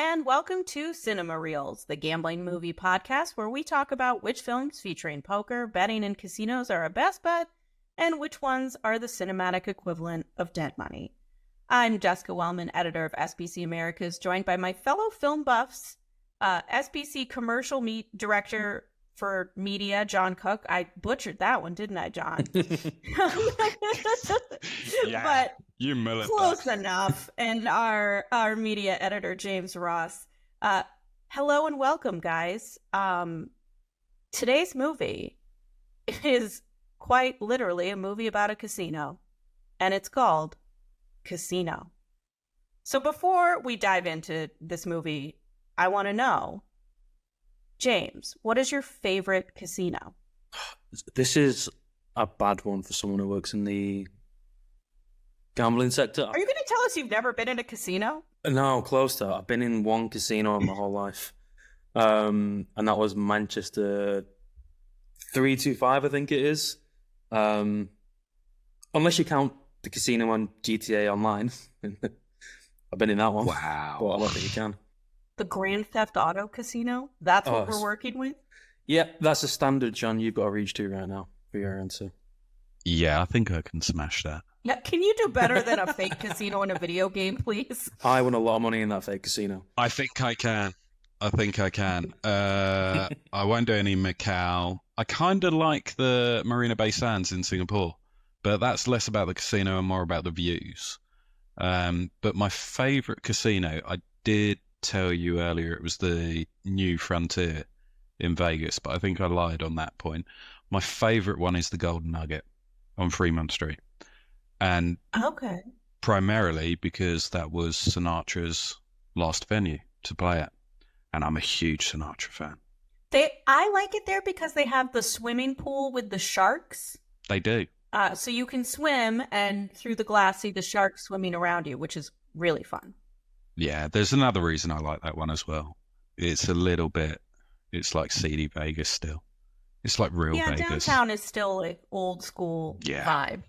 and welcome to Cinema Reels, the gambling movie podcast where we talk about which films featuring poker, betting, and casinos are our best bet, and which ones are the cinematic equivalent of dead money. I'm Jessica Welman, editor of SBC Americas, joined by my fellow film buffs, SBC commercial director for media, John Cook. I butchered that one, didn't I, John? Yeah, but you mullet close that. enough. And our media editor, James Ross. Hello and welcome, guys. Today's movie is quite literally a movie about a casino, and it's called Casino. So before we dive into this movie, I want to know, James, what is your favorite casino? This is a bad one for someone who works in the gambling sector. Are you going to tell us you've never been in a casino? No, close to. I've been in one casino in my whole life, and that was Manchester 325, I think it is. Unless you count the casino on GTA Online. I've been in that one. Wow. But I don't think you can. The Grand Theft Auto Casino? That's what we're working with? Yeah, that's a standard, John, you've got to reach to right now for your answer. Yeah, I think I can smash that. Yeah, can you do better than a fake casino in a video game, please? I won a lot of money in that fake casino. I think I can. I won't do any Macau. I kind of like the Marina Bay Sands in Singapore, but that's less about the casino and more about the views. But my favourite casino, I did tell you earlier, it was the New Frontier in Vegas, but I think I lied on that point. My favourite one is the Golden Nugget on Fremont Street. And okay, primarily because that was Sinatra's last venue to play at. And I'm a huge Sinatra fan. I like it there because they have the swimming pool with the sharks. They do. So you can swim and through the glass see the sharks swimming around you, which is really fun. Yeah, there's another reason I like that one as well. It's a little bit, it's like seedy Vegas still. It's like real Vegas. Yeah, downtown is still like old school vibe.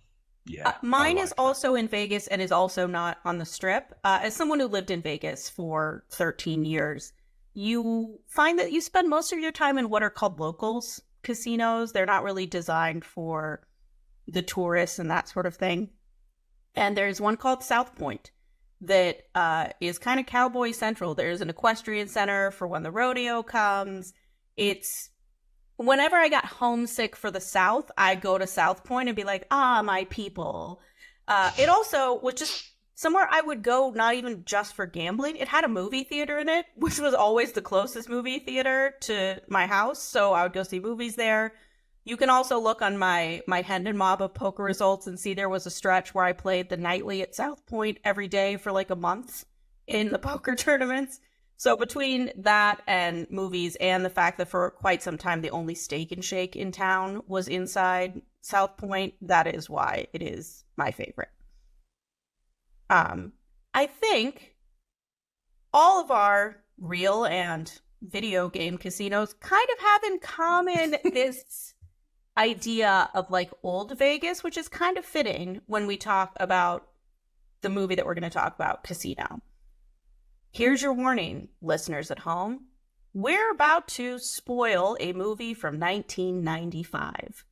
Yeah. Mine is also in Vegas and is also not on the Strip. As someone who lived in Vegas for 13 years, you find that you spend most of your time in what are called locals casinos. They're not really designed for the tourists and that sort of thing. And there's one called South Point that is kind of cowboy central. There's an equestrian center for when the rodeo comes. Whenever I got homesick for the South, I'd go to South Point and be like, my people. It also was just somewhere I would go, not even just for gambling. It had a movie theater in it, which was always the closest movie theater to my house. So I would go see movies there. You can also look on my Hendon Mob of poker results and see there was a stretch where I played the nightly at South Point every day for like a month in the poker tournaments. So between that and movies and the fact that for quite some time the only Steak and Shake in town was inside South Point, that is why it is my favorite. I think all of our real and video game casinos kind of have in common this idea of like old Vegas, which is kind of fitting when we talk about the movie that we're going to talk about, Casino. Here's your warning, listeners at home. We're about to spoil a movie from 1995.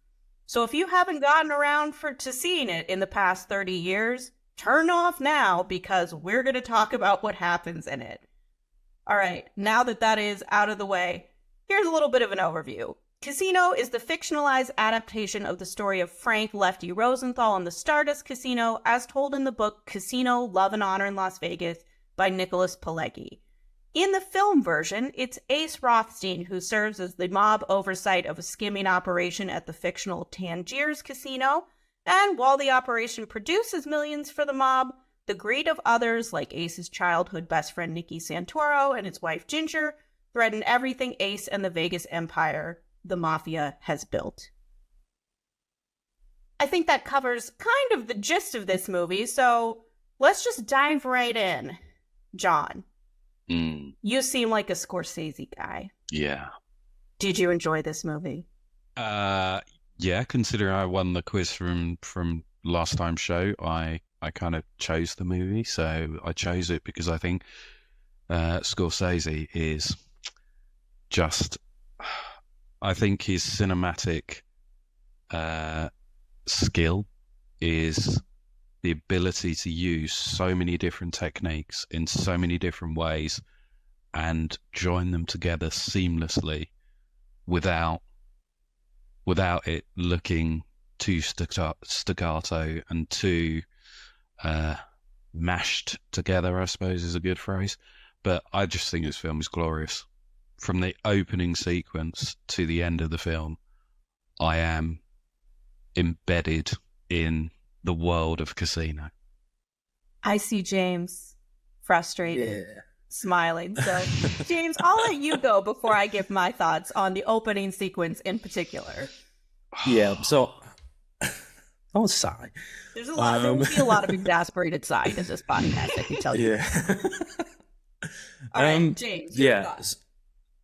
So if you haven't gotten around to seeing it in the past 30 years, turn off now because we're going to talk about what happens in it. All right, now that is out of the way, here's a little bit of an overview. Casino is the fictionalized adaptation of the story of Frank Lefty Rosenthal and the Stardust Casino as told in the book Casino, Love and Honor in Las Vegas by Nicholas Pileggi. In the film version, it's Ace Rothstein who serves as the mob oversight of a skimming operation at the fictional Tangiers Casino, and while the operation produces millions for the mob, the greed of others, like Ace's childhood best friend Nicky Santoro and his wife Ginger, threaten everything Ace and the Vegas Empire, the mafia, has built. I think that covers kind of the gist of this movie, so let's just dive right in. John, you seem like a Scorsese guy. Yeah. Did you enjoy this movie? Yeah, considering I won the quiz from last time's show, I kind of chose the movie. So I chose it because I think Scorsese is just, I think his cinematic skill is the ability to use so many different techniques in so many different ways and join them together seamlessly without it looking too staccato and too mashed together, I suppose is a good phrase. But I just think this film is glorious. From the opening sequence to the end of the film, I am embedded in the world of Casino. I see James frustrated, smiling. So, James, I'll let you go before I give my thoughts on the opening sequence in particular. Yeah, so don't sigh. There will be a lot of exasperated sighs in this podcast, I can tell you. Yeah. All right, James. Yeah.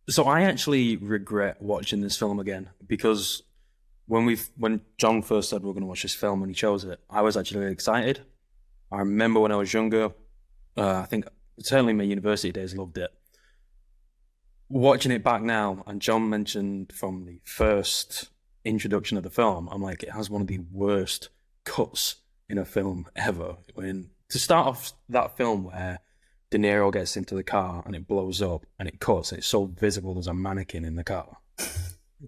So I actually regret watching this film again because when John first said we're going to watch this film and he chose it, I was actually really excited. I remember when I was younger, I think certainly my university days, loved it. Watching it back now, and John mentioned from the first introduction of the film, I'm like, it has one of the worst cuts in a film ever. To start off that film where De Niro gets into the car and it blows up and it cuts, and it's so visible there's a mannequin in the car.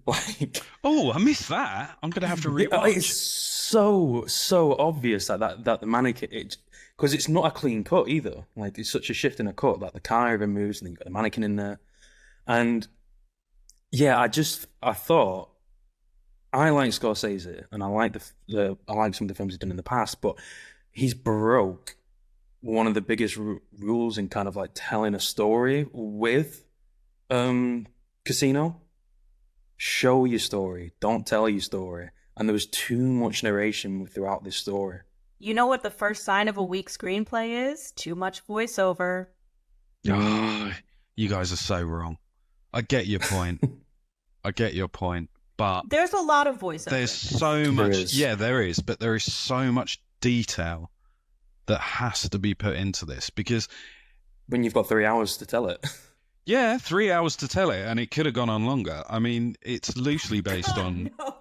Like, oh, I missed that. I'm gonna have to rewatch. It's so obvious that the mannequin, because it's not a clean cut either. Like, it's such a shift in a cut that the car even moves and then you've got the mannequin in there. And yeah, I thought I like Scorsese and I like I like some of the films he's done in the past, but he's broke one of the biggest rules in kind of like telling a story with Casino. Show your story, don't tell your story. And there was too much narration throughout this story. You know what the first sign of a weak screenplay is? Too much voiceover. Oh, you guys are so wrong. I get your point. But there's a lot of voiceover. There's so much. Yeah, there is. But there is so much detail that has to be put into this because when you've got 3 hours to tell it. Yeah, 3 hours to tell it, and it could have gone on longer. I mean, it's loosely based on. No.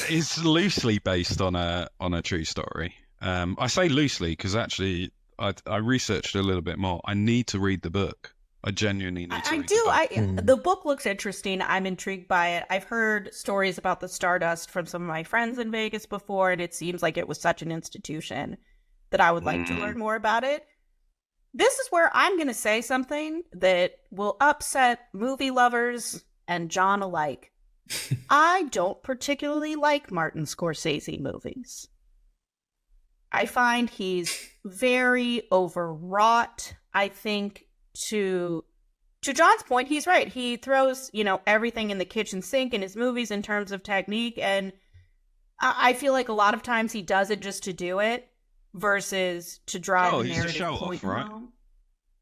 It's loosely based on a true story. I say loosely because actually, I researched a little bit more. I need to read the book. I genuinely need to. The book looks interesting. I'm intrigued by it. I've heard stories about the Stardust from some of my friends in Vegas before, and it seems like it was such an institution that I would like to learn more about it. This is where I'm going to say something that will upset movie lovers and John alike. I don't particularly like Martin Scorsese movies. I find he's very overwrought. I think to John's point, he's right. He throws, everything in the kitchen sink in his movies in terms of technique. And I feel like a lot of times he does it just to do it. Versus to drive the narrative point home.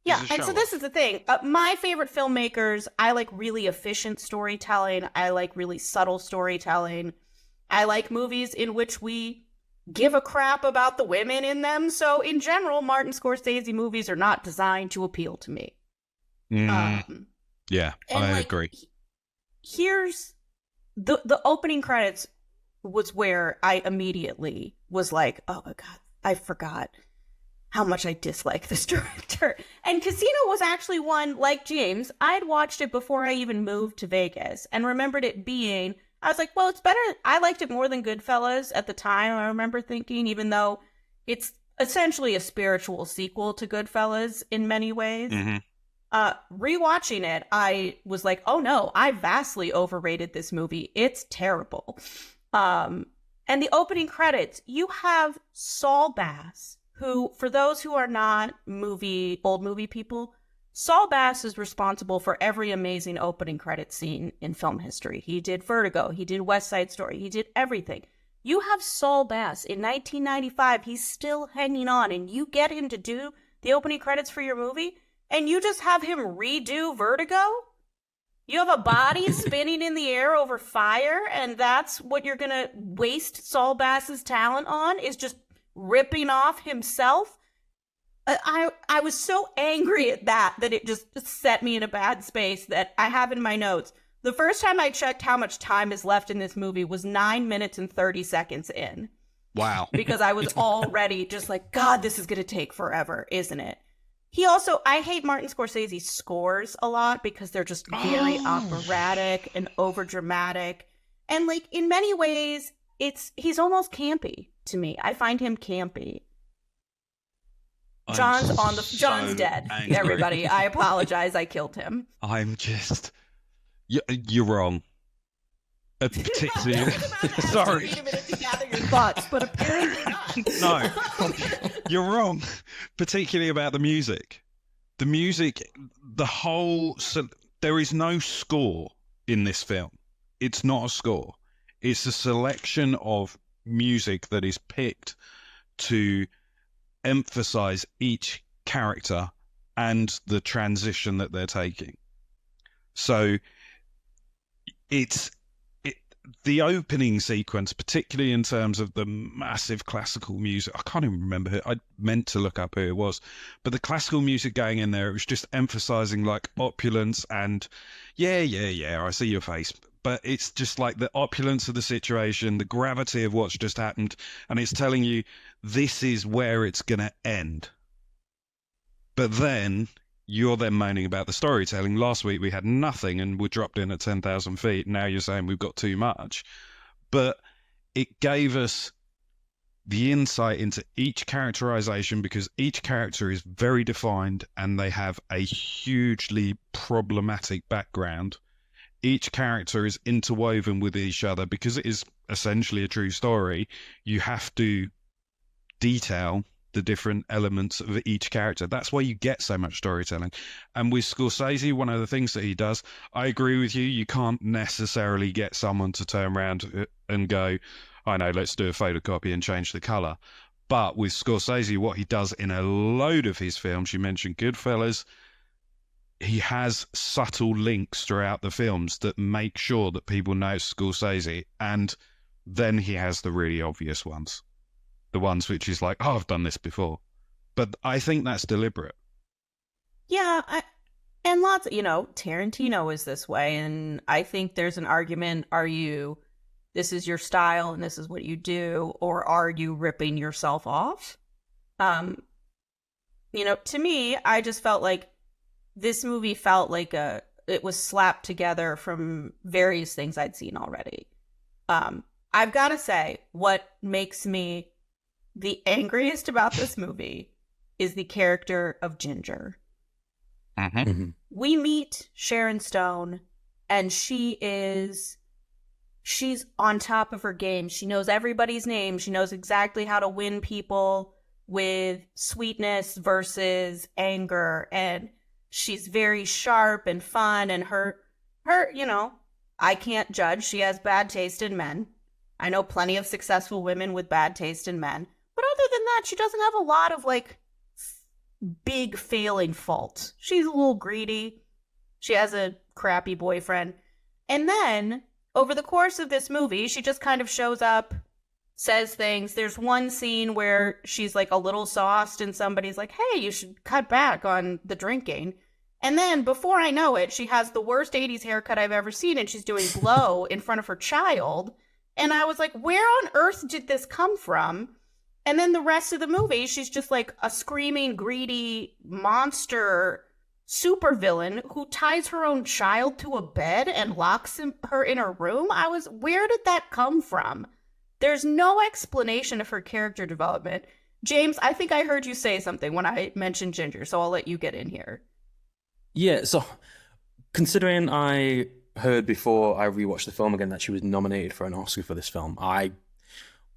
Yeah, and so this is the thing. My favorite filmmakers, I like really efficient storytelling. I like really subtle storytelling. I like movies in which we give a crap about the women in them. So in general, Martin Scorsese movies are not designed to appeal to me. Yeah, I agree. Here's the opening credits was where I immediately was like, oh my God. I forgot how much I dislike this director. And Casino was actually one, like James, I had watched it before I even moved to Vegas and remembered it being, I was like, well, it's better. I liked it more than Goodfellas at the time. I remember thinking, even though it's essentially a spiritual sequel to Goodfellas in many ways. Rewatching it, I was like, oh no, I vastly overrated this movie. It's terrible. And the opening credits, you have Saul Bass, who, for those who are not old movie people, Saul Bass is responsible for every amazing opening credit scene in film history. He did Vertigo, he did West Side Story, he did everything. You have Saul Bass in 1995, he's still hanging on, and you get him to do the opening credits for your movie, and you just have him redo Vertigo? You have a body spinning in the air over fire, and that's what you're going to waste Saul Bass's talent on, is just ripping off himself? I was so angry at that it just set me in a bad space that I have in my notes. The first time I checked how much time is left in this movie was 9 minutes and 30 seconds in. Wow. Because I was already just like, God, this is going to take forever, isn't it? He also, I hate Martin Scorsese's scores a lot because they're just very operatic and overdramatic. And like in many ways, he's almost campy to me. I find him campy. John's dead. Angry. Everybody, I apologize. I killed him. I'm just... You're wrong. Particularly... Sorry. Wait a minute to gather your thoughts, but apparently not. No, you're wrong. Particularly about the music. The music, there is no score in this film. It's not a score. It's a selection of music that is picked to emphasize each character and the transition that they're taking. So the opening sequence, particularly in terms of the massive classical music, I can't even remember who, I meant to look up who it was, but the classical music going in there, it was just emphasizing like opulence and I see your face. But it's just like the opulence of the situation, the gravity of what's just happened, and it's telling you this is where it's going to end. But then you're then moaning about the storytelling. Last week we had nothing and we dropped in at 10,000 feet. Now you're saying we've got too much. But it gave us the insight into each characterization because each character is very defined and they have a hugely problematic background. Each character is interwoven with each other because it is essentially a true story. You have to detail the different elements of each character. That's why you get so much storytelling. And with Scorsese, one of the things that he does, I agree with you, you can't necessarily get someone to turn around and go, I know, let's do a photocopy and change the color. But with Scorsese, what he does in a load of his films, you mentioned Goodfellas, he has subtle links throughout the films that make sure that people know Scorsese, and then he has the really obvious ones. The ones which is like, oh, I've done this before. But I think that's deliberate. Yeah, and lots, Tarantino is this way, and I think there's an argument, this is your style and this is what you do, or are you ripping yourself off? To me, I just felt like this movie felt like it was slapped together from various things I'd seen already. I've got to say, what makes me the angriest about this movie is the character of Ginger. Mm-hmm. We meet Sharon Stone, and she's on top of her game. She knows everybody's name. She knows exactly how to win people with sweetness versus anger, and she's very sharp and fun, and her, I can't judge. She has bad taste in men. I know plenty of successful women with bad taste in men. But other than that, she doesn't have a lot of, big failing faults. She's a little greedy. She has a crappy boyfriend. And then, over the course of this movie, she just kind of shows up, says things. There's one scene where she's, a little sauced, and somebody's like, hey, you should cut back on the drinking. And then, before I know it, she has the worst 80s haircut I've ever seen, and she's doing blow in front of her child. And I was like, where on earth did this come from? And then the rest of the movie, she's just like a screaming, greedy monster supervillain who ties her own child to a bed and locks her in her room. Where did that come from? There's no explanation of her character development. James, I think I heard you say something when I mentioned Ginger, so I'll let you get in here. Yeah, so considering I heard before I rewatched the film again that she was nominated for an Oscar for this film,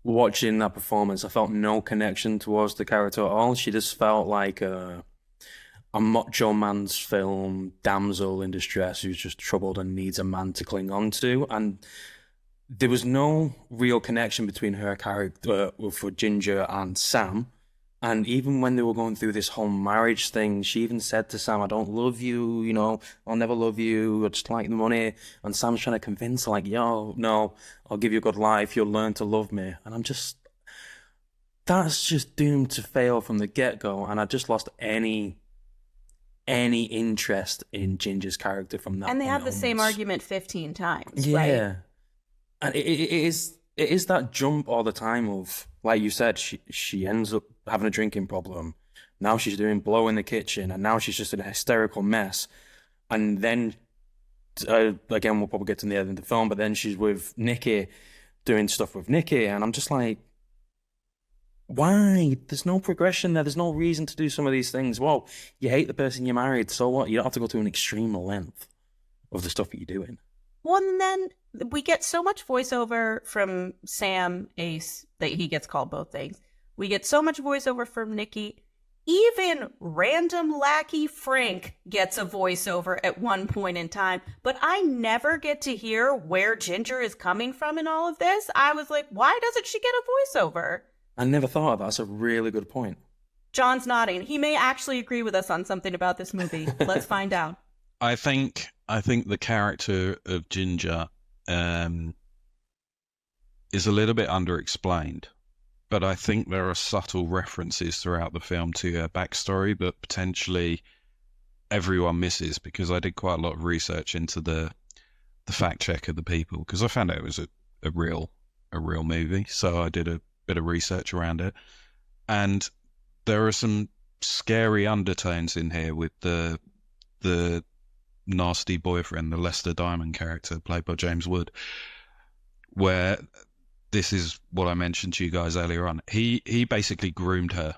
watching that performance, I felt no connection towards the character at all. She just felt like a macho man's film, damsel in distress who's just troubled and needs a man to cling on to. And there was no real connection between her character for Ginger and Sam. And even when they were going through this whole marriage thing, she even said to Sam, I don't love you, I'll never love you, I just like the money. And Sam's trying to convince her, no, I'll give you a good life, you'll learn to love me. And I'm just, that's just doomed to fail from the get-go, and I just lost any interest in Ginger's character from that And they point have the same onwards. argument 15 times, Yeah. right? And it is that jump all the time of, like you said, she ends up having a drinking problem. Now she's doing blow in the kitchen, and now she's just in a hysterical mess. And then, again, we'll probably get to the end of the film, but then she's with Nicky, doing stuff with Nicky, and I'm just like, why? There's no progression there. There's no reason to do some of these things. Well, you hate the person you married, so what? You don't have to go to an extreme length of the stuff that you're doing. Well, and then we get so much voiceover from Sam Ace that he gets called both things. We get so much voiceover from Nicky. Even random lackey Frank gets a voiceover at one point in time, but I never get to hear where Ginger is coming from in all of this. I was like, why doesn't she get a voiceover? I never thought of that. That's a really good point. John's nodding. He may actually agree with us on something about this movie. Let's find out. I think the character of Ginger is a little bit underexplained, but I think there are subtle references throughout the film to her backstory that potentially everyone misses, because I did quite a lot of research into the fact check of the people, because I found out it was a real movie, so I did a bit of research around it, and there are some scary undertones in here with the nasty boyfriend, the Lester Diamond character played by James Wood, where this is what I mentioned to you guys earlier on. He basically groomed her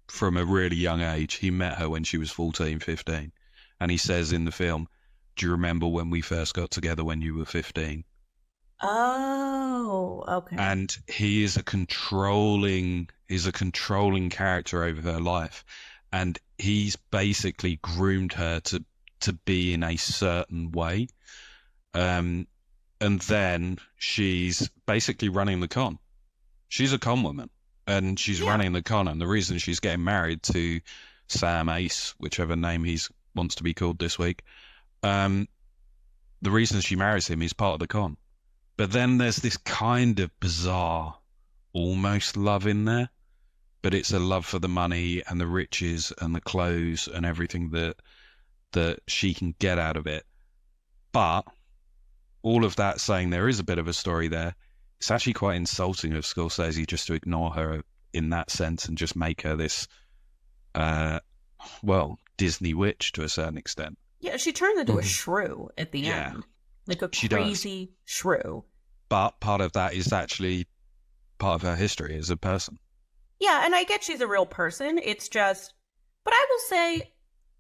from a really young age. He met her when she was 14, 15, and he says in the film, "Do you remember when we first got together when you were 15?" Oh, okay. And he is a controlling character over her life, and he's basically groomed her to be in a certain way, and then she's basically running the con. She's a con woman, and she's running the con, and the reason she's getting married to Sam Ace, whichever name he wants to be called this week, the reason she marries him is part of the con. But then there's this kind of bizarre, almost love in there, but it's a love for the money and the riches and the clothes and everything that she can get out of it. But all of that saying there is a bit of a story there, it's actually quite insulting of Scorsese just to ignore her in that sense and just make her this, Disney witch to a certain extent. Yeah, she turns into a shrew at the end. Like a crazy shrew. But part of that is actually part of her history as a person. Yeah, and I get she's a real person. It's just, but I will say,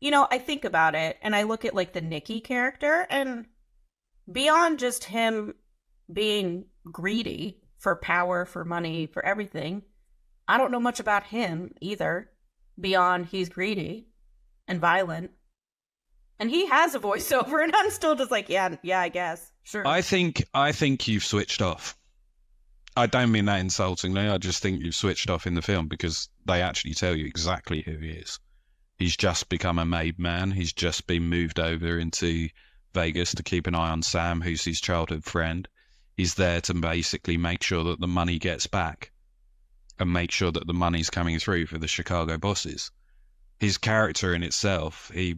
I think about it and I look at like the Nicky character, and beyond just him being greedy for power, for money, for everything, I don't know much about him either, beyond he's greedy and violent. And he has a voiceover, and I'm still just like, yeah, I guess. Sure. I think you've switched off. I don't mean that insultingly. I just think you've switched off in the film, because they actually tell you exactly who he is. He's just become a made man. He's just been moved over into Vegas to keep an eye on Sam, who's his childhood friend. He's there to basically make sure that the money gets back and make sure that the money's coming through for the Chicago bosses. His character in itself, he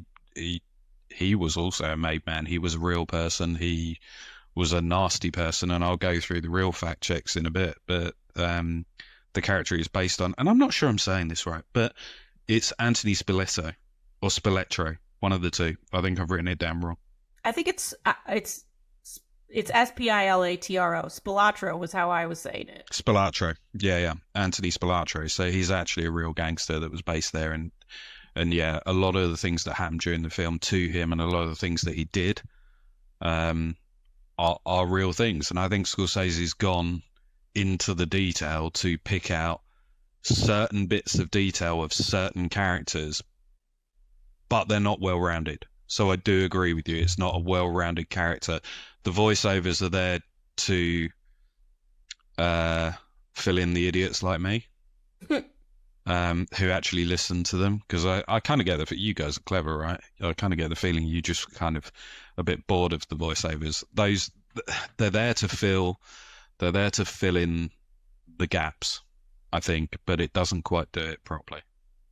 was also a made man. He was a real person. He was a nasty person, and I'll go through the real fact checks in a bit. But the character is based on, and I'm not sure I'm saying this right, but it's Anthony Spiletto or Spiletro, one of the two. I think I've written it down wrong. I think it's Spilatro. Spilatro was how I was saying it. Spilatro, yeah, Anthony Spilatro. So he's actually a real gangster that was based there, and yeah, a lot of the things that happened during the film to him and a lot of the things that he did are real things. And I think Scorsese's gone into the detail to pick out certain bits of detail of certain characters, but they're not well-rounded. So I do agree with you. It's not a well-rounded character. The voiceovers are there to fill in the idiots like me. Who actually listen to them, because I kind of get that. You guys are clever, right? I kind of get the feeling you just kind of a bit bored of the voiceovers. They're there to fill in the gaps. I think, but it doesn't quite do it properly.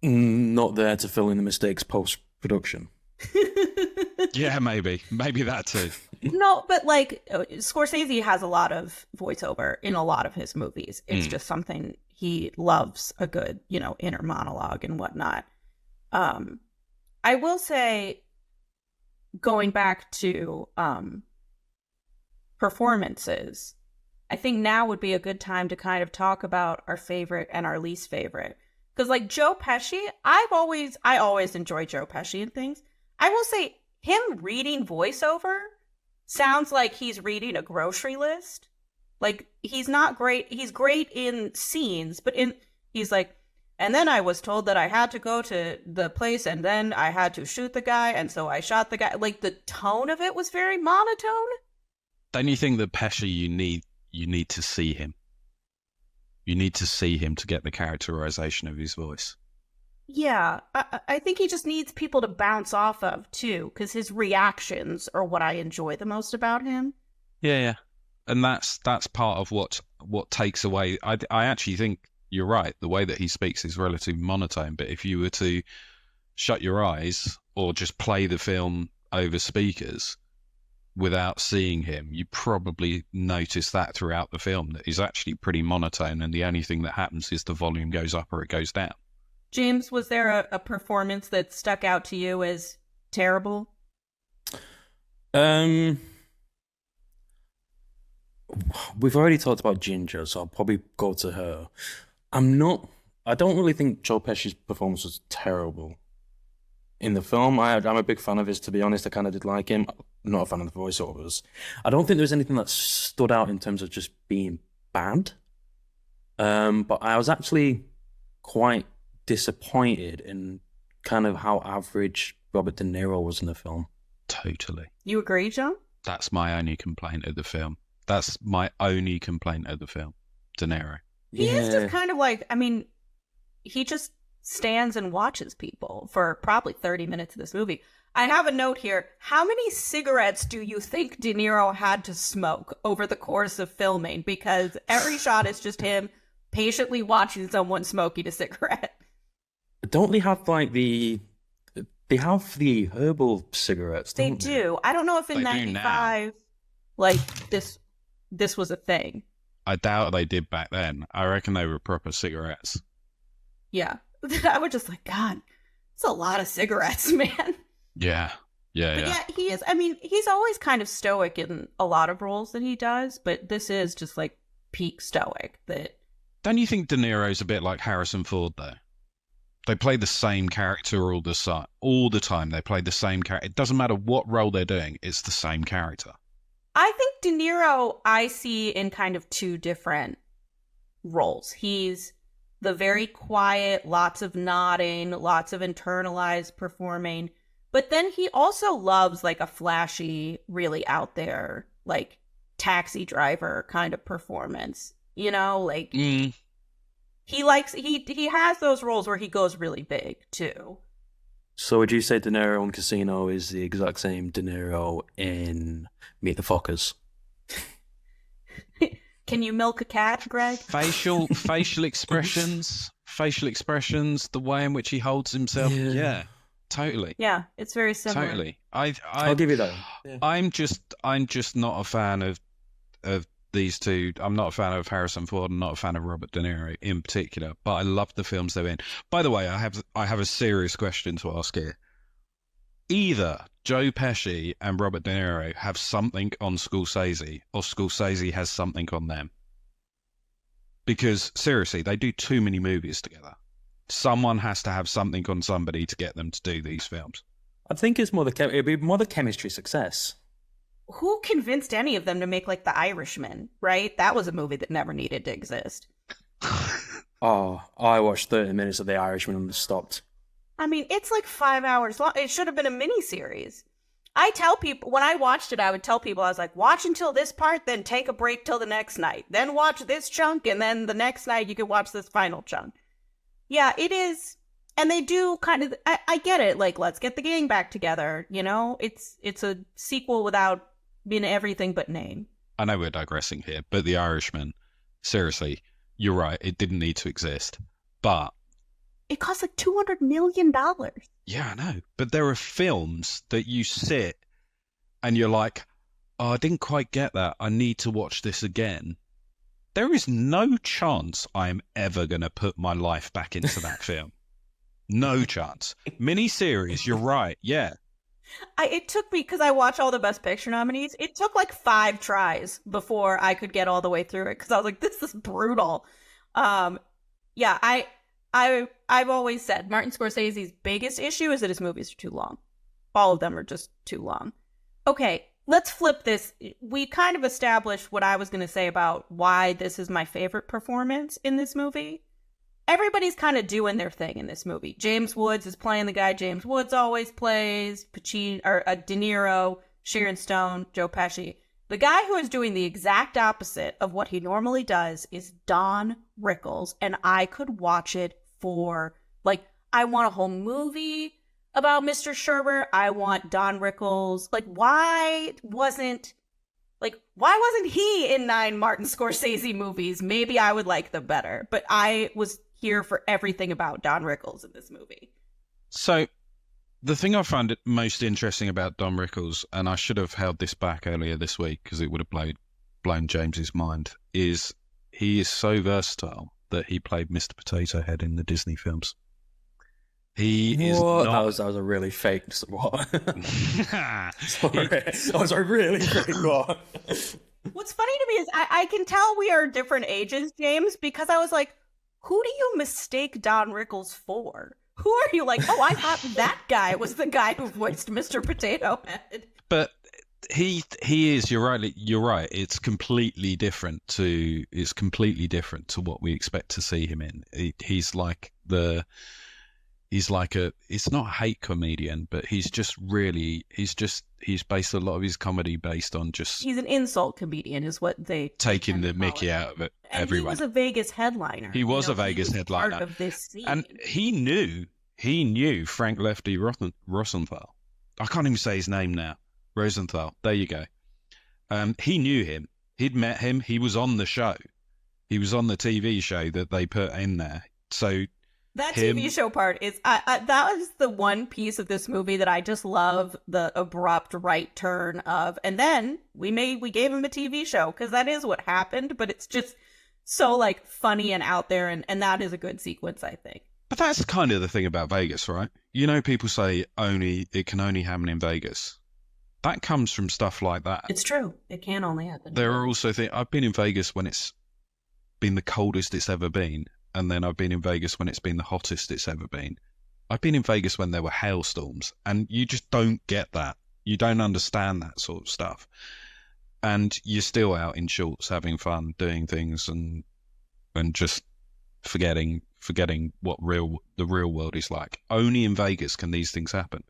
Not there to fill in the mistakes post-production. Yeah, maybe that too. No, but like Scorsese has a lot of voiceover in a lot of his movies. It's just something he loves, a good, inner monologue and whatnot. I will say, going back to performances, I think now would be a good time to kind of talk about our favorite and our least favorite. Because like Joe Pesci, I always enjoy Joe Pesci and things. I will say him reading voiceover sounds like he's reading a grocery list. Like, he's not great. He's great in scenes, but he's like, and then I was told that I had to go to the place, and then I had to shoot the guy, and so I shot the guy. Like, the tone of it was very monotone. Don't you think that Pesci, you need to see him? You need to see him to get the characterization of his voice. Yeah, I think he just needs people to bounce off of, too, because his reactions are what I enjoy the most about him. Yeah. And that's part of what takes away. I actually think you're right. The way that he speaks is relatively monotone, but if you were to shut your eyes or just play the film over speakers without seeing him, you probably notice that throughout the film, that he's actually pretty monotone, and the only thing that happens is the volume goes up or it goes down. James, was there a performance that stuck out to you as terrible? We've already talked about Ginger, so I'll probably go to her. I don't really think Joe Pesci's performance was terrible in the film. I'm a big fan of his, to be honest. I kind of did like him. I'm not a fan of the voiceovers. I don't think there was anything that stood out in terms of just being bad. But I was actually quite disappointed in kind of how average Robert De Niro was in the film. Totally. You agree, John? That's my only complaint of the film. De Niro. He is just kind of like, he just stands and watches people for probably 30 minutes of this movie. I have a note here. How many cigarettes do you think De Niro had to smoke over the course of filming? Because every shot is just him patiently watching someone smoking a cigarette. Don't they have they have the herbal cigarettes? They do. I don't know if in 95, this was a thing. I doubt they did back then. I reckon they were proper cigarettes. Yeah. I was just like, God, it's a lot of cigarettes, man. Yeah. Yeah, he is. He's always kind of stoic in a lot of roles that he does, but this is just like peak stoic. Don't you think De Niro's a bit like Harrison Ford, though? They play the same character all the time. They play the same character. It doesn't matter what role they're doing. It's the same character. I think De Niro I see in kind of two different roles. He's the very quiet, lots of nodding, lots of internalized performing. But then he also loves like a flashy, really out there, like taxi driver kind of performance. He likes, he has those roles where he goes really big too. So would you say De Niro in Casino is the exact same De Niro in Meet the Fockers? Can you milk a cat, Greg? Facial expressions, the way in which he holds himself. Yeah, totally. Yeah, it's very similar. Totally. I'll give you that. Yeah. I'm just not a fan of these two. I'm not a fan of Harrison Ford. I'm not a fan of Robert De Niro in particular, but I love the films they're in. By the way, I have a serious question to ask here. Either Joe Pesci and Robert De Niro have something on Scorsese, or Scorsese has something on them. Because seriously, they do too many movies together. Someone has to have something on somebody to get them to do these films. I think it's it'd be more the chemistry success. Who convinced any of them to make like The Irishman, right? That was a movie that never needed to exist. Oh, I watched 30 minutes of The Irishman and stopped. It's like 5 hours long. It should have been a mini-series. I tell people, when I watched it, I would tell people, I was like, watch until this part, then take a break till the next night. Then watch this chunk, and then the next night you can watch this final chunk. Yeah, it is. And they do kind of, I get it. Like, let's get the gang back together. It's a sequel without being everything but name. I know we're digressing here, but The Irishman, seriously, you're right. It didn't need to exist. But It cost like $200 million. yeah, I know. But there are films that you sit and you're like, oh, I didn't quite get that. I need to watch this again. There is no chance I'm ever going to put my life back into that film. No chance. Miniseries, you're right. Yeah. It took me, because I watch all the Best Picture nominees, it took like 5 tries before I could get all the way through it, because I was like, this is brutal. Yeah, I've always said Martin Scorsese's biggest issue is that his movies are too long. All of them are just too long. Okay, let's flip this. We kind of established what I was going to say about why this is my favorite performance in this movie. Everybody's kind of doing their thing in this movie. James Woods is playing the guy James Woods always plays. De Niro, Sharon Stone, Joe Pesci. The guy who is doing the exact opposite of what he normally does is Don Rickles, and I could watch it for, like, I want a whole movie about Mr. Sherbert. I want Don Rickles. Like, why wasn't he in 9 Martin Scorsese movies? Maybe I would like them better, but I was here for everything about Don Rickles in this movie. So the thing I found most interesting about Don Rickles, and I should have held this back earlier this week because it would have blown James's mind, is he is so versatile that he played Mr. Potato Head in the Disney films. He is not... That was a really fake... What? Sorry. That was a really fake what? What's funny to me is I can tell we are different ages, James, because I was like, who do you mistake Don Rickles for? Who are you like, oh, I thought that guy was the guy who voiced Mr. Potato Head. But he is, you're right. It's completely different to what we expect to see him in. He's not a hate comedian, but he's based a lot of his comedy based on just... He's an insult comedian is what they... Taking the mickey out of it. And everyone. He was a Vegas headliner. He was a Vegas headliner. Part of this scene. And he knew Frank Lefty Rosenthal. I can't even say his name now. Rosenthal. There you go. He knew him. He'd met him. He was on the show. He was on the TV show that they put in there. So... That TV show part is, that was the one piece of this movie that I just love, the abrupt right turn of, and then we gave him a TV show, because that is what happened, but it's just so, like, funny and out there, and that is a good sequence, I think. But that's kind of the thing about Vegas, right? You know, people say it can only happen in Vegas. That comes from stuff like that. It's true. It can only happen. There are also things, I've been in Vegas when it's been the coldest it's ever been. And then I've been in Vegas when it's been the hottest it's ever been. I've been in Vegas when there were hailstorms, and you just don't get that. You don't understand that sort of stuff. And you're still out in shorts having fun, doing things, and just forgetting what the real world is like. Only in Vegas can these things happen.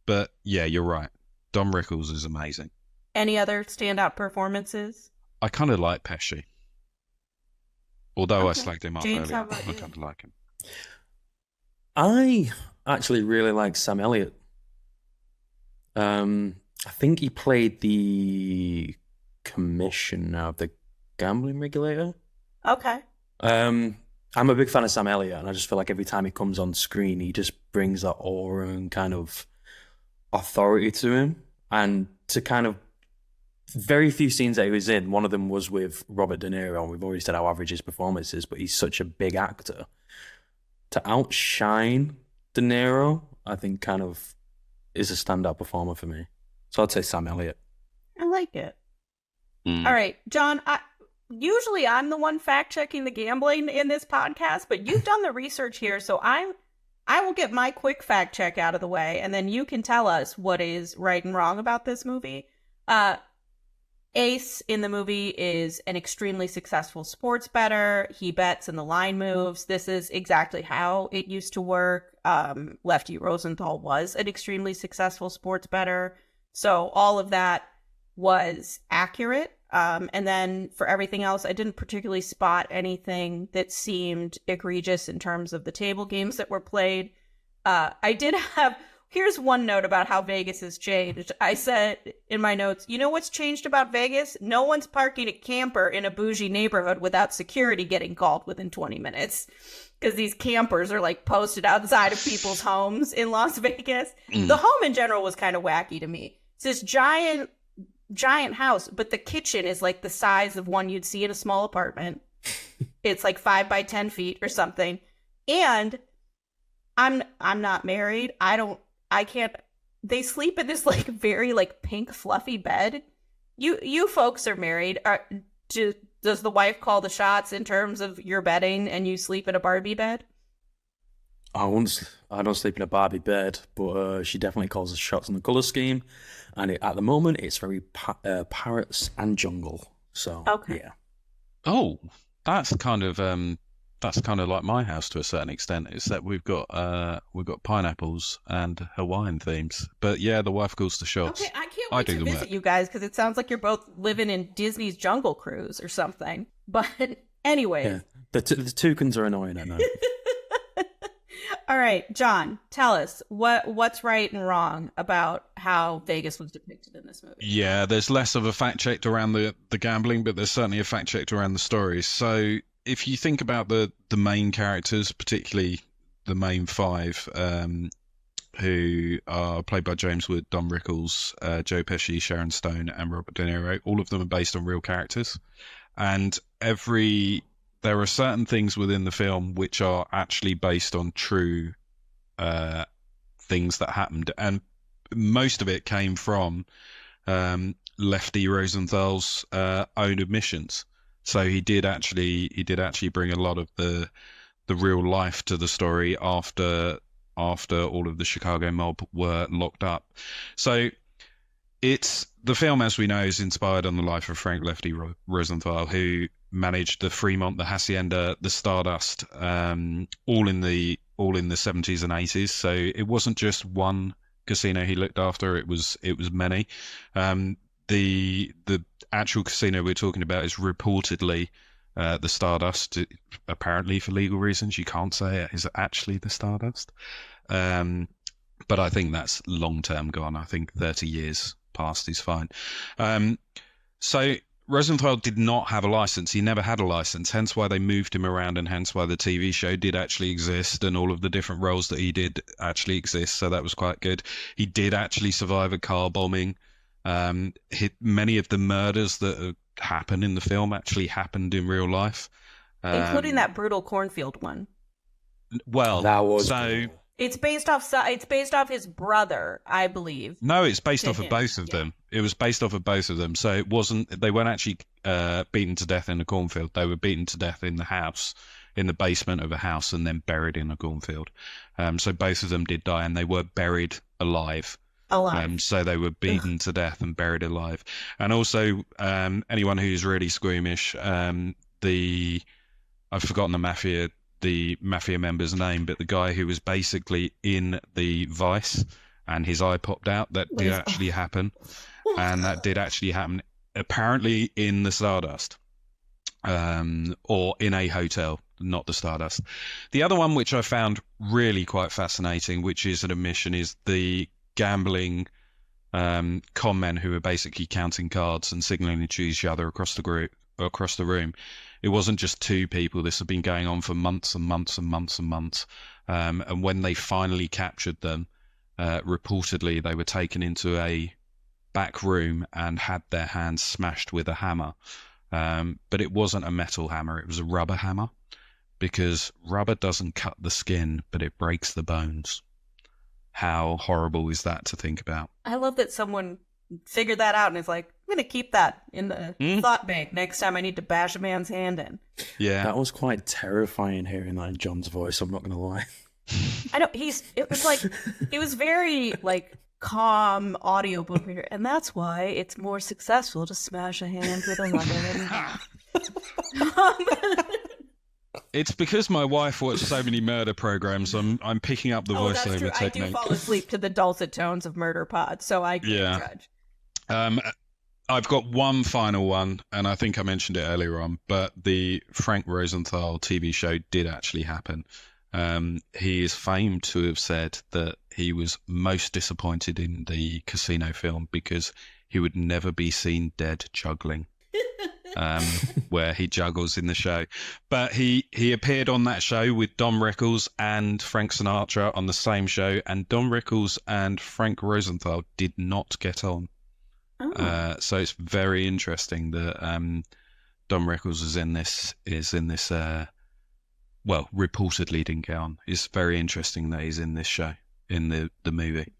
But yeah, you're right. Don Rickles is amazing. Any other standout performances? I kind of like Pesci. Although I slagged him off James, earlier, I kind of like him. I actually really like Sam Elliott. I think he played the commissioner, the gambling regulator. Okay. I'm a big fan of Sam Elliott, and I just feel like every time he comes on screen, he just brings that aura and kind of authority to him. And to kind of very few scenes that he was in, one of them was with Robert De Niro, and we've already said how average his performance is, but he's such a big actor. To outshine De Niro, I think kind of is a standout performer for me. So I'd say Sam Elliott. I like it. All right, John, usually I'm the one fact-checking the gambling in this podcast, but you've done the research here, so I will get my quick fact check out of the way, and then you can tell us what is right and wrong about this movie. Ace in the movie is an extremely successful sports bettor. He bets and the line moves. This is exactly how it used to work. Lefty Rosenthal was an extremely successful sports bettor. So all of that was accurate. And then for everything else, I didn't particularly spot anything that seemed egregious in terms of the table games that were played. I did have here's one note about how Vegas has changed. I said in my notes, you know what's changed about Vegas? No one's parking a camper in a bougie neighborhood without security getting called within 20 minutes. Because these campers are like posted outside of people's homes in Las Vegas. The home in general was kind of wacky to me. It's this giant house, but the kitchen is like the size of one you'd see in a small apartment. It's like 5 by 10 feet or something. And I'm not married. I can't. They sleep in this like very like pink fluffy bed. You folks are married. Does the wife call the shots in terms of your bedding and you sleep in a Barbie bed? I don't sleep in a Barbie bed, but she definitely calls the shots on the color scheme. And at the moment, it's very parrots and jungle. So Okay. yeah. Oh, that's kind of like my house to a certain extent. Is that we've got pineapples and Hawaiian themes. But yeah, the wife calls the shots. Okay, I can't I wait do to the visit work. you guys because it sounds like you're both living in Disney's Jungle Cruise or something. But anyway. Yeah. The toucans are annoying, I know. All right, John, tell us what's right and wrong about how Vegas was depicted in this movie. Yeah, there's less of a fact check around the gambling, but there's certainly a fact check around the stories. So if you think about the main characters, particularly the main five, who are played by James Wood, Don Rickles, Joe Pesci, Sharon Stone, and Robert De Niro, all of them are based on real characters. And there are certain things within the film which are actually based on true things that happened, and most of it came from Lefty Rosenthal's own admissions. So he did actually bring a lot of the real life to the story after all of the Chicago mob were locked up. So the film, as we know, is inspired on the life of Frank Lefty Rosenthal, who managed the Fremont, the Hacienda, the Stardust, all in the 70s and 80s. So it wasn't just one casino he looked after; it was many. The actual casino we're talking about is reportedly the Stardust. Apparently, for legal reasons, you can't say it is actually the Stardust. But I think that's long term gone. I think 30 years past is fine. So Rosenthal did not have a license. He never had a license, hence why they moved him around, and hence why the TV show did actually exist, and all of the different roles that he did actually exist. So that was quite good. He did actually survive a car bombing. Many of the murders that happen in the film actually happened in real life, Including that brutal cornfield one. Well, That was so. cool. It's based off his brother, I believe. No, it's based To off of him, both of yeah. them. It was based off of both of them. So they weren't actually beaten to death in a cornfield. They were beaten to death in the house, in the basement of a house, and then buried in a cornfield. So both of them did die, and they were buried alive. Alive. So they were beaten to death and buried alive. And also, anyone who's really squeamish, I've forgotten the mafia member's name, but the guy who was basically in the vice and his eye popped out, that did actually happen. And that did actually happen apparently in the Stardust, or in a hotel, not the Stardust. The other one, which I found really quite fascinating, which is an admission, is the gambling con men who were basically counting cards and signaling to each other across the room. It wasn't just two people. This had been going on for months and months and months and months. And when they finally captured them, reportedly they were taken into a back room and had their hands smashed with a hammer. But it wasn't a metal hammer. It was a rubber hammer, because rubber doesn't cut the skin, but it breaks the bones. How horrible is that to think about? I love that someone figured that out and is like, I'm going to keep that in the thought bank next time I need to bash a man's hand in. Yeah. That was quite terrifying hearing that in John's voice, I'm not going to lie. I know it was very like calm audiobook reader, and that's why it's more successful to smash a hand with a rubber. It's because my wife watched so many murder programs. I'm picking up the That's true. voiceover I do technique. fall asleep to the dulcet tones of Murder Pod, so I can't judge. I've got one final one, and I think I mentioned it earlier on, but the Frank Rosenthal TV show did actually happen. He is famed to have said that he was most disappointed in the Casino film because he would never be seen dead juggling, where he juggles in the show. But he appeared on that show with Don Rickles and Frank Sinatra on the same show, and Don Rickles and Frank Rosenthal did not get on. Oh. So it's very interesting that Don Rickles is in this. Well, reportedly didn't get on. It's very interesting that he's in this show, in the movie.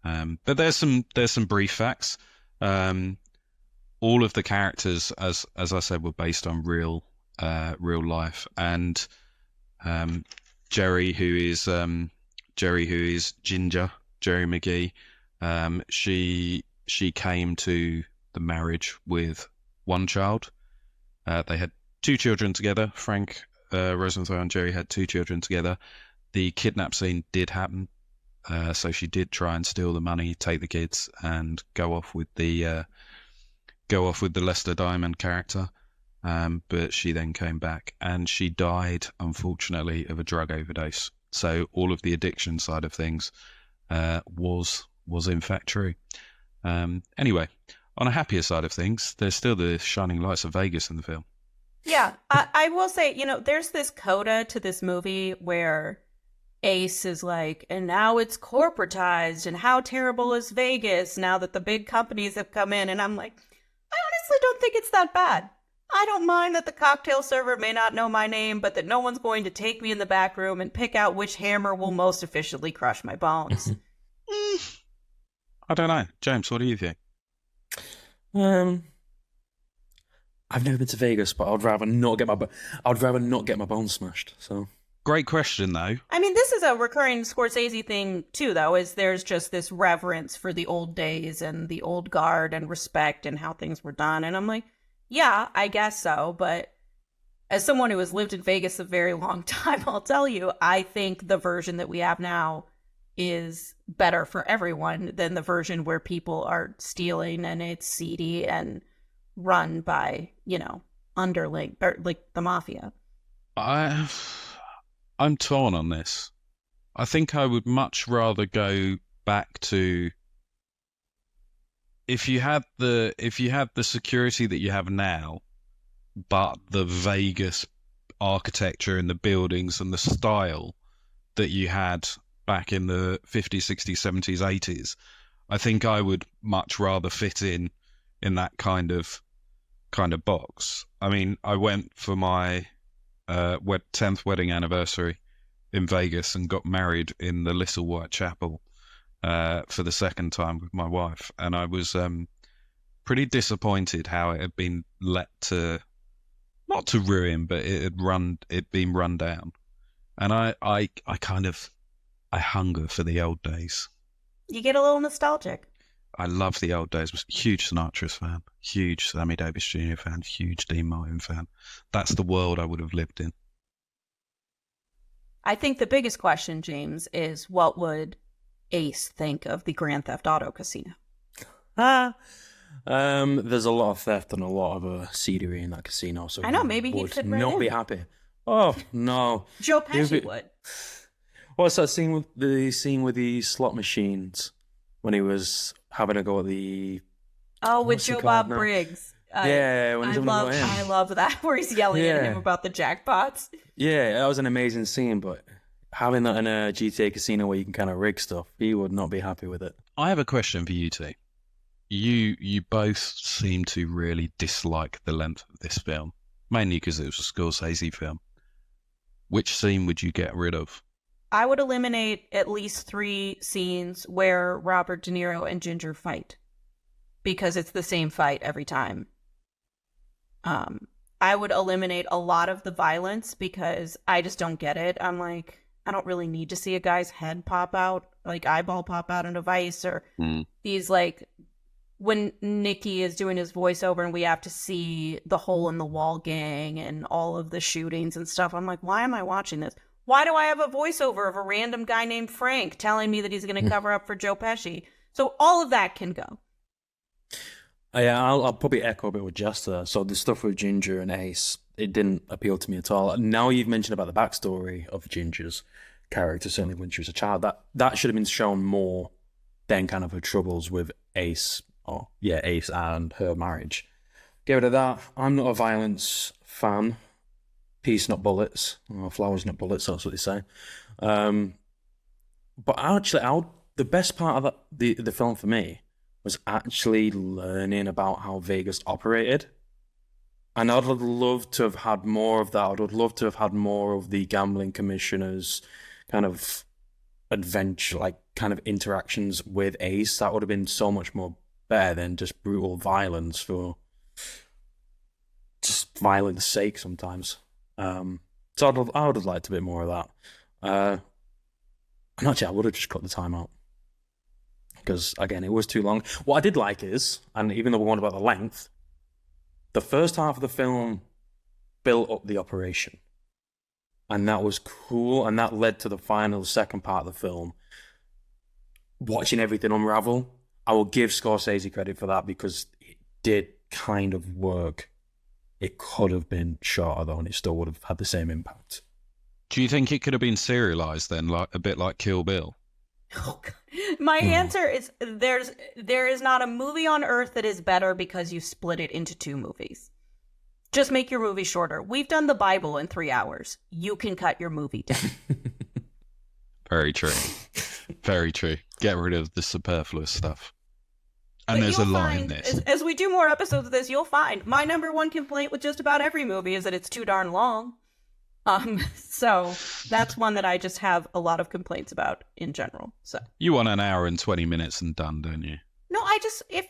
But there's some brief facts. All of the characters, as I said, were based on real life. And Jerry, who is Ginger, Jerry McGee, she came to the marriage with one child. They had 2 children together. Frank Rosenthal and Jerry had 2 children together. The kidnap scene did happen, so she did try and steal the money, take the kids, and go off with the Lester Diamond character. But she then came back, and she died, unfortunately, of a drug overdose. So all of the addiction side of things was in fact true. Anyway, on a happier side of things, there's still the shining lights of Vegas in the film. Yeah, I will say, there's this coda to this movie where Ace is like, and now it's corporatized, and how terrible is Vegas now that the big companies have come in? And I'm like, I honestly don't think it's that bad. I don't mind that the cocktail server may not know my name, but that no one's going to take me in the back room and pick out which hammer will most efficiently crush my bones. I don't know. James, what do you think? I've never been to Vegas, but I'd rather not get my bones smashed. So great question, though. I mean, this is a recurring Scorsese thing too, though. Is there's just this reverence for the old days and the old guard and respect and how things were done, and I'm like, yeah, I guess so. But as someone who has lived in Vegas a very long time, I'll tell you, I think the version that we have now is better for everyone than the version where people are stealing and it's seedy and run by, underling or like the mafia. I'm torn on this. I think I would much rather go back to if you had the security that you have now, but the Vegas architecture and the buildings and the style that you had back in the 50s, 60s, 70s, 80s. I think I would much rather fit in that kind of box. I mean, I went for my 10th wedding anniversary in Vegas and got married in the Little White Chapel for the second time with my wife, and I was pretty disappointed how it had been let to, not to ruin, but it'd been run down, and I hunger for the old days. You get a little nostalgic. I love the old days. I was a huge Sinatra's fan, huge Sammy Davis Jr. fan, huge Dean Martin fan. That's the world I would have lived in. I think the biggest question, James, is what would Ace think of the Grand Theft Auto Casino? There's a lot of theft and a lot of seedery in that casino. So I know, maybe he'd fit right not in. be happy. Oh no, Joe Pesci would. What's that scene with the slot machines when he was having a go at the? Oh, with Joe Bob Briggs. Yeah, when he's having a go at him. I love that where he's yelling at him about the jackpots. Yeah, that was an amazing scene, but having that in a GTA casino where you can kind of rig stuff, he would not be happy with it. I have a question for you two. You both seem to really dislike the length of this film, mainly because it was a Scorsese film. Which scene would you get rid of? I would eliminate at least 3 scenes where Robert De Niro and Ginger fight, because it's the same fight every time. I would eliminate a lot of the violence because I just don't get it. I'm like, I don't really need to see a guy's head pop out, like eyeball pop out in a vice, or these, like, when Nicky is doing his voiceover and we have to see the hole in the wall gang and all of the shootings and stuff. I'm like, why am I watching this? Why do I have a voiceover of a random guy named Frank telling me that he's going to cover up for Joe Pesci? So all of that can go. Yeah, I'll probably echo a bit with Jester. So the stuff with Ginger and Ace, it didn't appeal to me at all. Now you've mentioned about the backstory of Ginger's character, certainly when she was a child, that should have been shown more than kind of her troubles with Ace and her marriage. Get rid of that. I'm not a violence fan. Peace, not bullets. Or flowers, not bullets, that's what they say. But actually, the best part of the film for me was actually learning about how Vegas operated. And I'd love to have had more of that. I would love to have had more of the gambling commissioner's kind of adventure, like kind of interactions with Ace. That would have been so much more better than just brutal violence for just violence sake sometimes. So I would have liked a bit more of that. And actually, I would have just cut the time out. Because, again, it was too long. What I did like is, and even though we wondered about the length, the first half of the film built up the operation. And that was cool, and that led to the final second part of the film. Watching everything unravel, I will give Scorsese credit for that because it did kind of work. It could have been shorter, though, and it still would have had the same impact. Do you think it could have been serialized then, like a bit like Kill Bill? Oh, God. My answer is there is not a movie on earth that is better because you split it into 2 movies. Just make your movie shorter. We've done the Bible in 3 hours. You can cut your movie down. Very true. Very true. Get rid of the superfluous stuff. And But there's a you'll line in find, this. as we do more episodes of this, you'll find my number one complaint with just about every movie is that it's too darn long. So that's one that I just have a lot of complaints about in general. So You want an hour and 20 minutes and done, don't you? no, if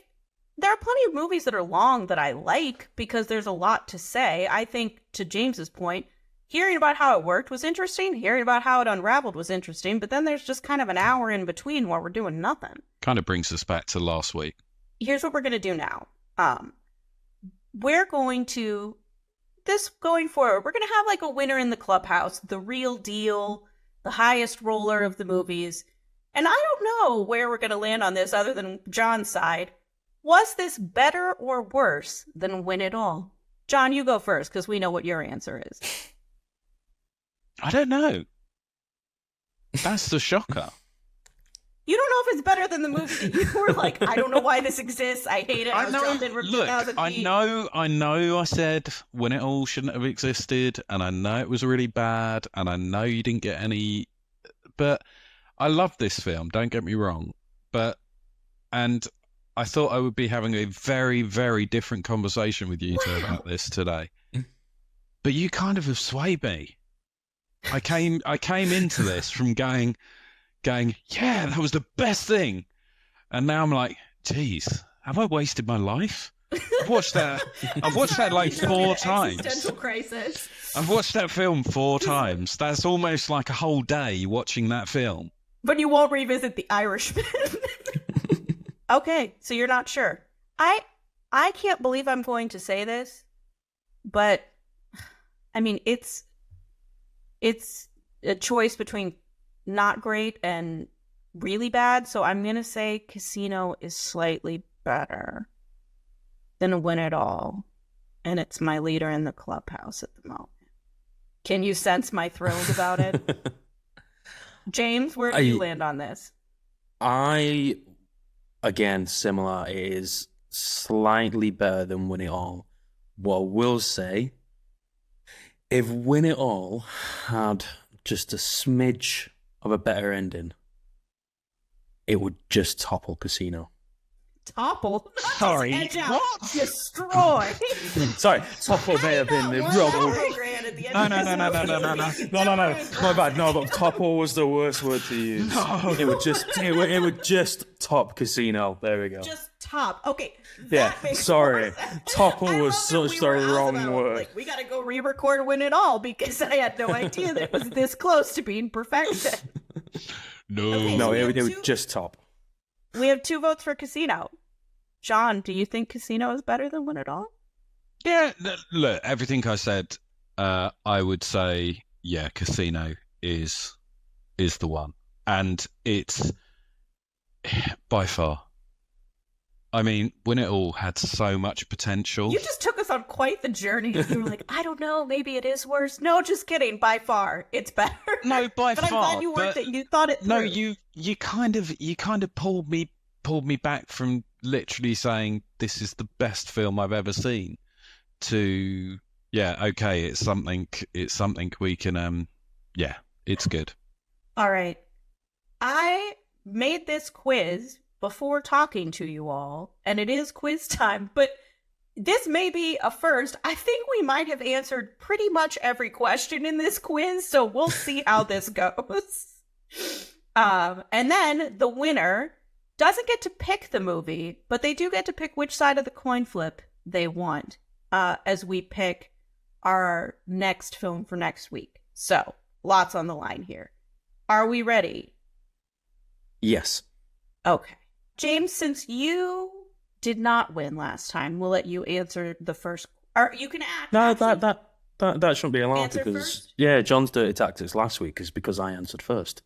there are plenty of movies that are long that I like because there's a lot to say. I think to James's point, hearing about how it worked was interesting. Hearing about how it unraveled was interesting. But then there's just kind of an hour in between where we're doing nothing. Kind of brings us back to last week. Here's what we're going to do now. We're going to, going forward, we're going to have like a winner in the clubhouse, the real deal, the highest roller of the movies. And I don't know where we're going to land on this other than John's side. Was this better or worse than Win It All? John, you go first because we know what your answer is. I don't know. That's the shocker. You don't know if it's better than the movie that you were like, I don't know why this exists. I hate it. I know. Look, 2000 I feet. know. I said When It All shouldn't have existed, and I know it was really bad, and I know you didn't get any. But I love this film. Don't get me wrong. And I thought I would be having a very, very different conversation with you two about this today. But you kind of have swayed me. I came into this from going, yeah, that was the best thing. And now I'm like, geez, have I wasted my life? I've watched that like 4 times. Existential crisis. I've watched that film 4 times. That's almost like a whole day watching that film. But you won't revisit The Irishman. Okay, so you're not sure. I can't believe I'm going to say this, but I mean it's a choice between not great and really bad, so I'm gonna say Casino is slightly better than Win It All, and it's my leader in the clubhouse at the moment. Can you sense my thrills about it? James, where do you land on this? Again, similar, it is slightly better than Win It All. What I will say, if Win It All had just a smidge of a better ending, it would just topple Casino. Topple? Sorry, what? Destroy. Sorry, topple may have been the rubble. No. My bad. No, but topple was the worst word to use. No. It would just top Casino. There we go. Just top. Okay. Yeah, sorry. Topple I was love that such we were the wrong about, word. Like, we gotta go re-record Win It All because I had no idea that it was this close to being perfection. No. Okay, No, so it you would have just top. We have 2 votes for Casino. John, do you think Casino is better than Win It All? Yeah, look, everything I said, I would say, yeah, Casino is the one. And it's by far. I mean, Win It All had so much potential. You just took us us on quite the journey. You were like, I don't know, maybe it is worse. No, just kidding. By far, it's better. No, by but far. I'm glad you weren't that you thought it through. No, you kind of pulled me back from literally saying this is the best film I've ever seen to yeah, okay, it's something we can yeah, it's good. All right. I made this quiz before talking to you all, and it is quiz time, but this may be a first. I think we might have answered pretty much every question in this quiz, so we'll see how this goes. And then the winner doesn't get to pick the movie, but they do get to pick which side of the coin flip they want as we pick our next film for next week. So, lots on the line here. Are we ready? Yes. Okay. James, since you did not win last time, we'll let you answer the first. Or you can ask. No, that shouldn't be allowed Answer because first? yeah, John's dirty tactics last week is because I answered first.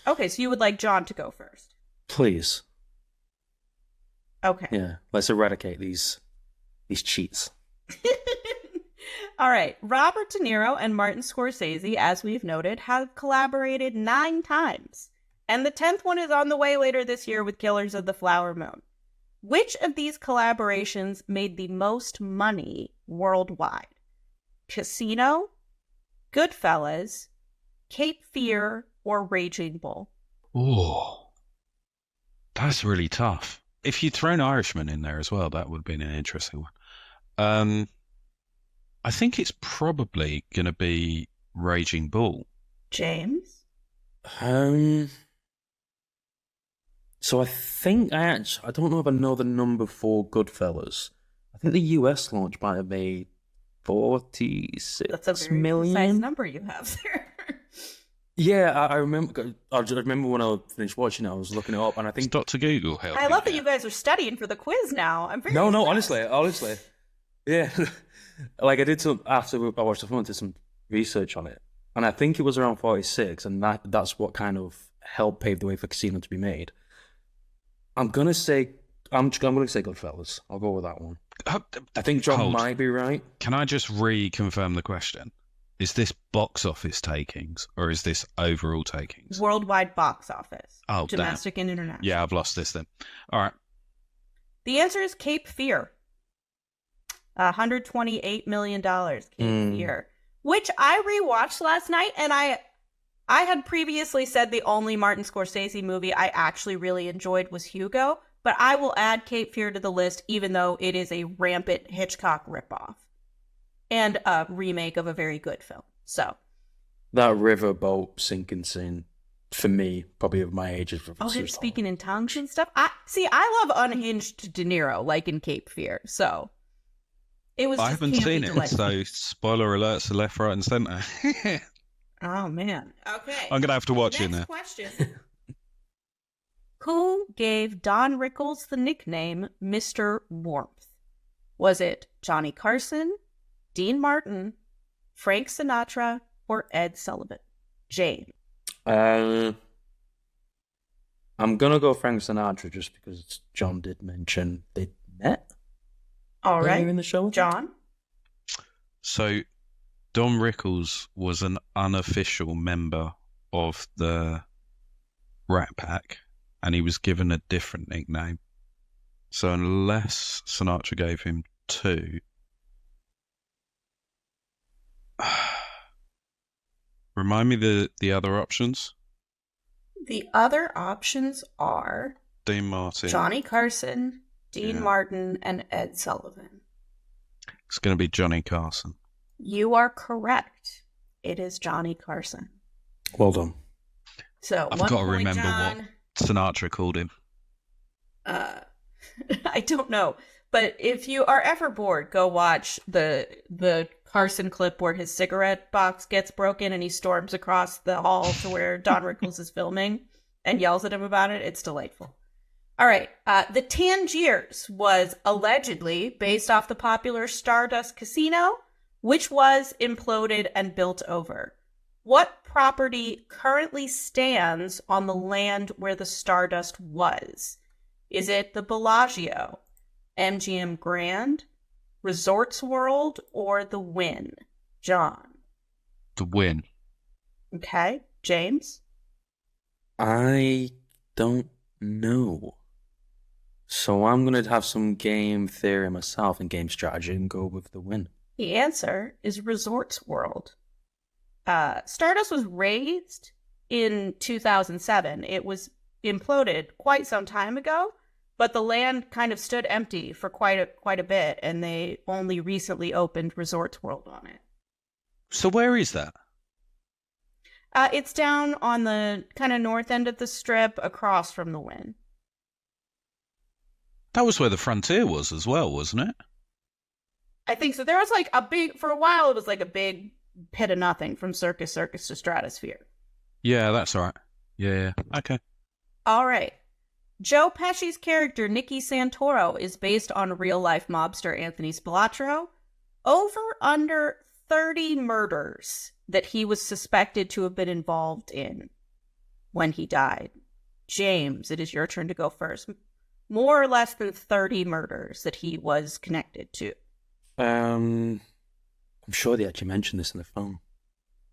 Okay, so you would like John to go first. Please. Okay. Yeah, let's eradicate these cheats. All right. Robert De Niro and Martin Scorsese, as we've noted, have collaborated 9 times. And the 10th one is on the way later this year with Killers of the Flower Moon. Which of these collaborations made the most money worldwide? Casino, Goodfellas, Cape Fear, or Raging Bull? Oh, that's really tough. If you'd thrown Irishman in there as well, that would have been an interesting one. I think it's probably going to be Raging Bull. James? So I think I don't know if I know the number for Goodfellas. I think the US launch might have made 46 That's a very million. precise number you have there. Yeah, I remember. I remember when I finished watching it, I was looking it up, and I It's think Dr. Google helping. I love that you guys are studying for the quiz now. I'm very no, impressed. honestly, yeah. Like I did some after I watched the film, I did some research on it, and I think it was around 46, and that's what kind of helped pave the way for Casino to be made. I'm gonna say Goodfellas. I'll go with that one. I think John Hold. might be right. Can I just reconfirm the question? Is this box office takings or is this overall takings? Worldwide box office. Oh, Domestic and international. Yeah, I've lost this then. All right. The answer is Cape Fear. $128 million, Cape Fear. Which I rewatched last night, and I had previously said the only Martin Scorsese movie I actually really enjoyed was Hugo, but I will add Cape Fear to the list, even though it is a rampant Hitchcock ripoff and a remake of a very good film. So That riverboat sinking scene, for me, probably of my age, is him speaking in tongues and stuff. I love unhinged De Niro, like in Cape Fear. So it was. I just haven't campy seen it, delightful. so spoiler alerts to left, right, and centre. Oh man. Okay. I'm going to have to watch it Next now. question. Who gave Don Rickles the nickname Mr. Warmth? Was it Johnny Carson, Dean Martin, Frank Sinatra, or Ed Sullivan? Jane. I'm gonna go Frank Sinatra just because John did mention they met All right. earlier in the show. John? So, Don Rickles was an unofficial member of the Rat Pack, and he was given a different nickname. So, unless Sinatra gave him 2, remind me the other options. The other options are Dean Martin. Johnny Carson, Dean Yeah. Martin, and Ed Sullivan. It's going to be Johnny Carson. You are correct. It is Johnny Carson. Well done. So I've 1 got to point, remember John. what Sinatra called him. I don't know, but if you are ever bored, go watch the Carson clip where his cigarette box gets broken and he storms across the hall to where Don Rickles is filming and yells at him about it. It's delightful. All right, the Tangiers was allegedly based off the popular Stardust Casino, which was imploded and built over. What property currently stands on the land where the Stardust was? Is it the Bellagio, MGM Grand, Resorts World or The Win? John. The Win. Okay. James? I don't know. So I'm going to have some game theory myself and game strategy and go with The Win. The answer is Resorts World. Stardust was raised in 2007. It was imploded quite some time ago, but the land kind of stood empty for quite a bit, and they only recently opened Resorts World on it. So where is that? It's down on the kind of north end of the strip, across from the Win. That was where the Frontier was as well, wasn't it? I think so. There was like for a while, it was like a big pit of nothing from Circus to Stratosphere. Yeah, that's all right. Yeah. Okay. All right. Joe Pesci's character, Nicky Santoro, is based on real-life mobster Anthony Spilatro. Over under 30 murders that he was suspected to have been involved in when he died. James, it is your turn to go first. More or less than 30 murders that he was connected to. I'm sure they actually mentioned this in the film.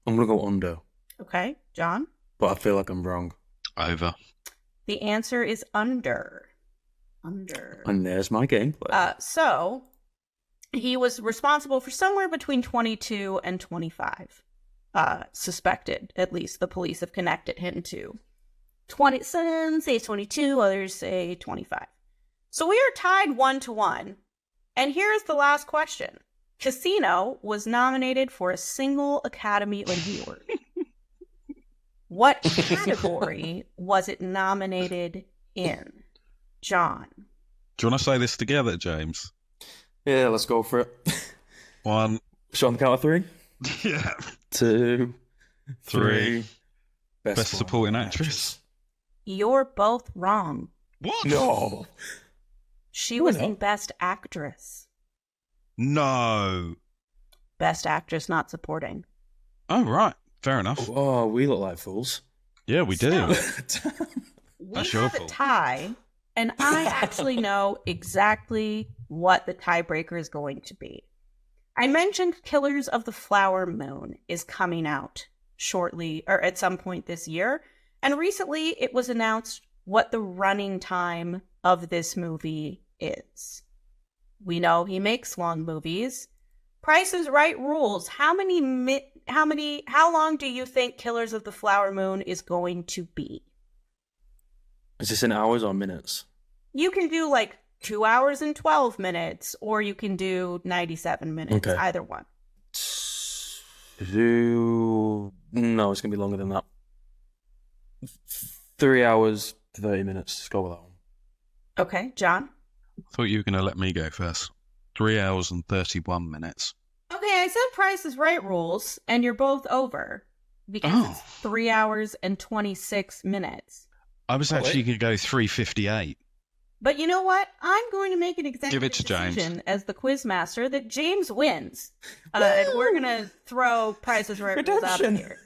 I'm going to go under. Okay, John? But I feel like I'm wrong. Over. The answer is under. Under. And there's my gameplay. So, he was responsible for somewhere between 22 and 25. Suspected, at least the police have connected him to. Some say 22, others say 25. So we are tied 1-1. And here's the last question. Casino was nominated for a single Academy Award. What category was it nominated in? John. Do you want to say this together, James? Yeah, let's go for it. 1. Show on the count of 3. Yeah. 2, 3. Best supporting actress. You're both wrong. What? No. She was in Best Actress. No. Best Actress, not supporting. Oh, right. Fair enough. Oh, we look like fools. Yeah, we do. We That's your have a fault. tie, and I actually know exactly what the tiebreaker is going to be. I mentioned Killers of the Flower Moon is coming out shortly, or at some point this year, and recently it was announced what the running time of this movie is. We know he makes long movies. Price is Right rules. How long do you think Killers of the Flower Moon is going to be? Is this in hours or minutes? You can do like 2 hours and 12 minutes, or you can do 97 minutes, Okay. either one. No, it's going to be longer than that. 3 hours, 30 minutes. Let's go with that one. Okay, John? I thought you were going to let me go first. 3 hours and 31 minutes. Okay, I said Price is Right rules, and you're both over, because it's 3 hours and 26 minutes. I was actually going to go 3:58. But you know what? I'm going to make an executive Give it to James. decision as the quiz master that James wins. And we're going to throw Price is Right rules out of Redemption. here.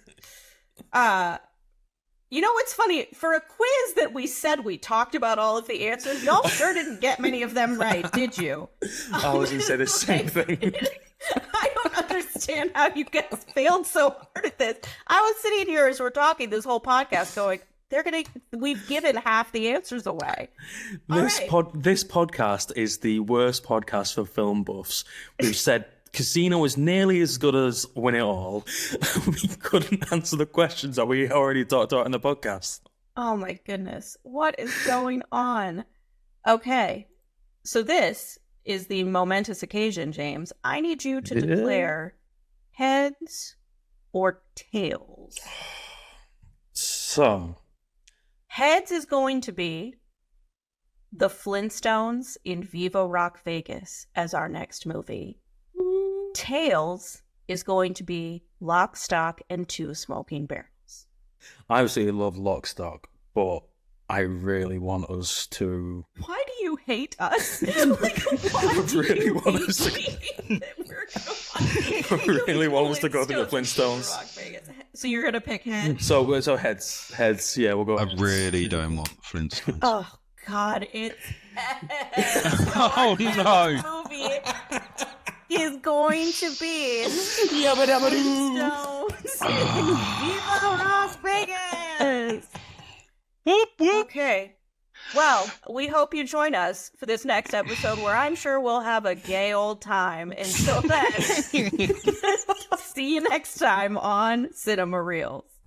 You know what's funny? For a quiz that we said we talked about all of the answers, y'all sure didn't get many of them right, did you? I was going to say the same thing. I don't understand how you guys failed so hard at this. I was sitting here as we're talking this whole podcast going, we've given half the answers away. This All right. this podcast is the worst podcast for film buffs. We've said Casino is nearly as good as Win It All. We couldn't answer the questions that we already talked about in the podcast. Oh my goodness. What is going on? Okay. So this is the momentous occasion, James. I need you to declare heads or tails. So, Heads is going to be the Flintstones in Vivo Rock Vegas as our next movie. Tails is going to be Lock, Stock, and Two Smoking Barrels. I absolutely love Lock, Stock, but I really want us to... Why do you hate us? Like, why I do really you want hate us to- me that we're gonna- I really want us to go to the Flintstones. Flintstones. So you're gonna pick heads? So heads, yeah, we'll go I heads. really don't want Flintstones. Oh God, it's Oh, no. Movie. is going to be Yabba dabba doo. Viva Las Vegas! Whoop, whoop. Okay. Well, we hope you join us for this next episode where I'm sure we'll have a gay old time. Until then, see you next time on Cinema Reels.